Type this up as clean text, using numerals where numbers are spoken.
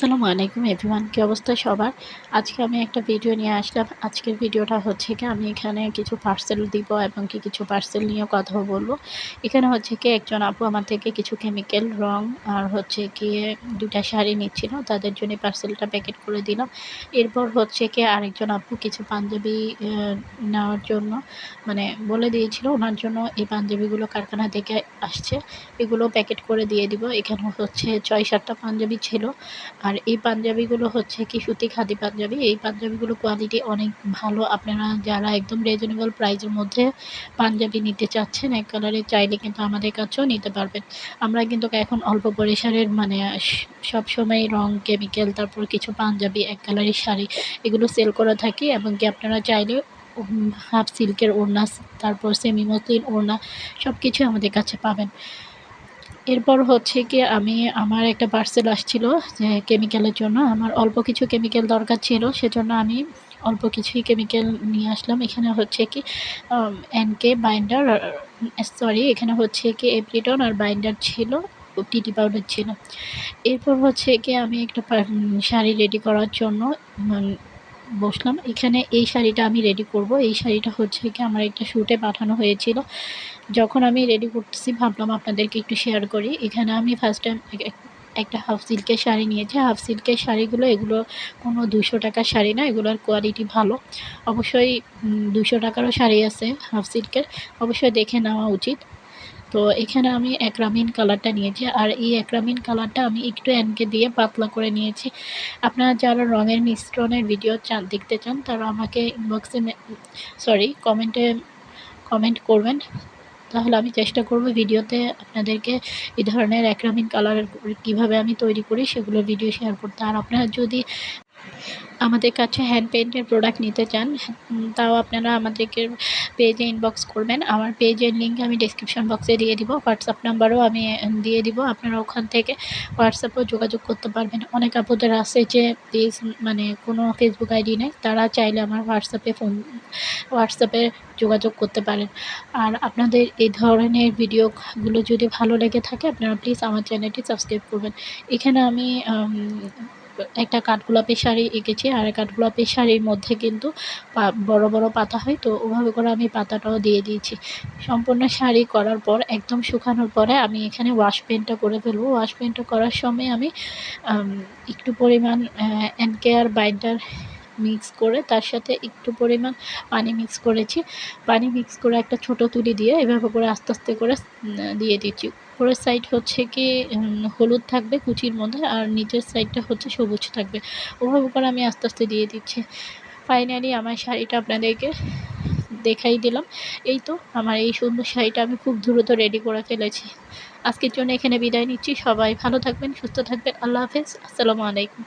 আসসালামু আলাইকুম এভরিওয়ান, কি অবস্থা সবার। আজকে আমি একটা ভিডিও নিয়ে আসলাম। আজকের ভিডিওটা হচ্ছে কি আমি এখানে কিছু পার্সেল দিব এবং কিছু পার্সেল নিয়ে কথা বলবো। এখানে হচ্ছে কি একজন আপু আমার থেকে কিছু কেমিক্যাল রং আর হচ্ছে গিয়ে 2টা শাড়ি নিচ্ছিল, তাদের জন্য পার্সেলটা প্যাকেট করে দিলাম। এরপর হচ্ছে কি আরেকজন আপু কিছু পাঞ্জাবি নেওয়ার জন্য মানে বলে দিয়েছিল ওনার জন্য এই পাঞ্জাবিগুলো কারখানা থেকে আসছে, এগুলো প্যাকেট করে দিয়ে দিব। এখানে হচ্ছে 6-7টা পাঞ্জাবি ছিল। আর এই পাঞ্জাবিগুলো হচ্ছে কি সুতি খাদি পাঞ্জাবি। এই পাঞ্জাবিগুলো কোয়ালিটি অনেক ভালো। আপনারা যারা একদম রিজনেবল প্রাইসের মধ্যে পাঞ্জাবি নিতে চাচ্ছেন এক কালারের, চাইলে কিন্তু আমাদের কাছেও নিতে পারবেন। আমরা কিন্তু এখন অল্প পরিসরের মানে সবসময় রং কেমিক্যাল তারপর কিছু পাঞ্জাবি এক কালারের শাড়ি এগুলো সেল করে থাকি, এবং কি আপনারা চাইলে হাফ সিল্কের ওড়না তারপর সেমি মসলিন ওড়না সব কিছু আমাদের কাছে পাবেন। এরপর হচ্ছে কি আমি আমার একটা পার্সেল আসছিল যে কেমিক্যালের জন্য, আমার অল্প কিছু কেমিক্যাল দরকার ছিল, সেজন্য আমি অল্প কিছুই কেমিক্যাল নিয়ে আসলাম। এখানে হচ্ছে কি এনকে বাইন্ডার, সরি এখানে হচ্ছে কি এপ্রিটন আর বাইন্ডার ছিল, টিটি পাউডার ছিল। এরপর হচ্ছে কি আমি একটা শাড়ি রেডি করার জন্য বসলাম। এখানে এই শাড়িটা আমি রেডি করব। এই শাড়িটা হচ্ছে কি আমার একটা শ্যুটে পাঠানো হয়েছিল। যখন আমি রেডি করতেছি ভাবলাম আপনাদেরকে একটু শেয়ার করি। এখানে আমি ফার্স্ট টাইম একটা হাফ সিল্কের শাড়ি নিয়েছি। হাফ সিল্কের শাড়িগুলো এগুলো কোনো 200 টাকার শাড়ি না, এগুলোর কোয়ালিটি ভালো। অবশ্যই 200 টাকারও শাড়ি আছে হাফ সিল্কের, অবশ্যই দেখে নেওয়া উচিত। তো এখানে আমি একরামিন কালারটা নিয়েছি, আর এই একরামিন কালারটা আমি একটু এনকে দিয়ে পাতলা করে নিয়েছি। আপনারা যারা রঙের মিশ্রণের ভিডিও দেখতে চান তারা আমাকে ইনবক্সে কমেন্ট করবেন, তাহলে আমি চেষ্টা করব ভিডিওতে আপনাদেরকে এই ধরনের একরামিন কালার কীভাবে আমি তৈরি করি সেগুলো ভিডিও শেয়ার করতে। আর আপনারা যদি আমাদের কাছে হ্যান্ড পেইন্টের প্রোডাক্ট নিতে চান তাও আপনারা আমাদেরকে পেজে ইনবক্স করবেন। আমার পেজের লিঙ্ক আমি ডেসক্রিপশন বক্সে দিয়ে দিব, হোয়াটসঅ্যাপ নাম্বারও আমি দিয়ে দিব। আপনারা ওখান থেকে হোয়াটসঅ্যাপেও যোগাযোগ করতে পারবেন। অনেক আপুদের আছে যে পেজ মানে কোনো ফেসবুক আইডি নেই, তারা চাইলে আমার হোয়াটসঅ্যাপে যোগাযোগ করতে পারেন। আর আপনাদের এই ধরনের ভিডিওগুলো যদি ভালো লেগে থাকে আপনারা প্লিজ আমার চ্যানেলটি সাবস্ক্রাইব করবেন। এখানে আমি একটা কাঠগোলাপি শাড়ি এঁকেছি, আর কাঠগোলাপি শাড়ির মধ্যে কিন্তু বড় বড় পাতা হয়, তো ওভাবে করে আমি পাতাটাও দিয়ে দিয়েছি। সম্পূর্ণ শাড়ি করার পর একদম শুকানোর পরে আমি এখানে ওয়াশ পেইন্টটা করে ফেলবো। ওয়াশ পেইন্টটা করার সময় আমি একটু পরিমাণ এনকে আর বাইন্ডার মিক্স করে তার সাথে একটু পরিমাণ পানি মিক্স করেছি। পানি মিক্স করে একটা ছোট তুলি দিয়ে এভাবে করে আস্তে আস্তে করে দিয়ে দিচ্ছি। উপরের সাইড হচ্ছে কি হলুদ থাকবে কুচির মধ্যে, আর নিচের সাইডটা হচ্ছে সবুজ থাকবে। ওভাবে করে আমি আস্তে আস্তে দিয়ে দিচ্ছি। ফাইনালি আমার শাড়িটা আপনাদেরকে দেখাই দিলাম। এই তো আমার এই সুন্দর শাড়িটা আমি খুব দ্রুত রেডি করে ফেলেছি। আজকের জন্য এখানে বিদায় নিচ্ছি। সবাই ভালো থাকবেন, সুস্থ থাকবেন। আল্লাহ হাফেজ। আসসালামু আলাইকুম।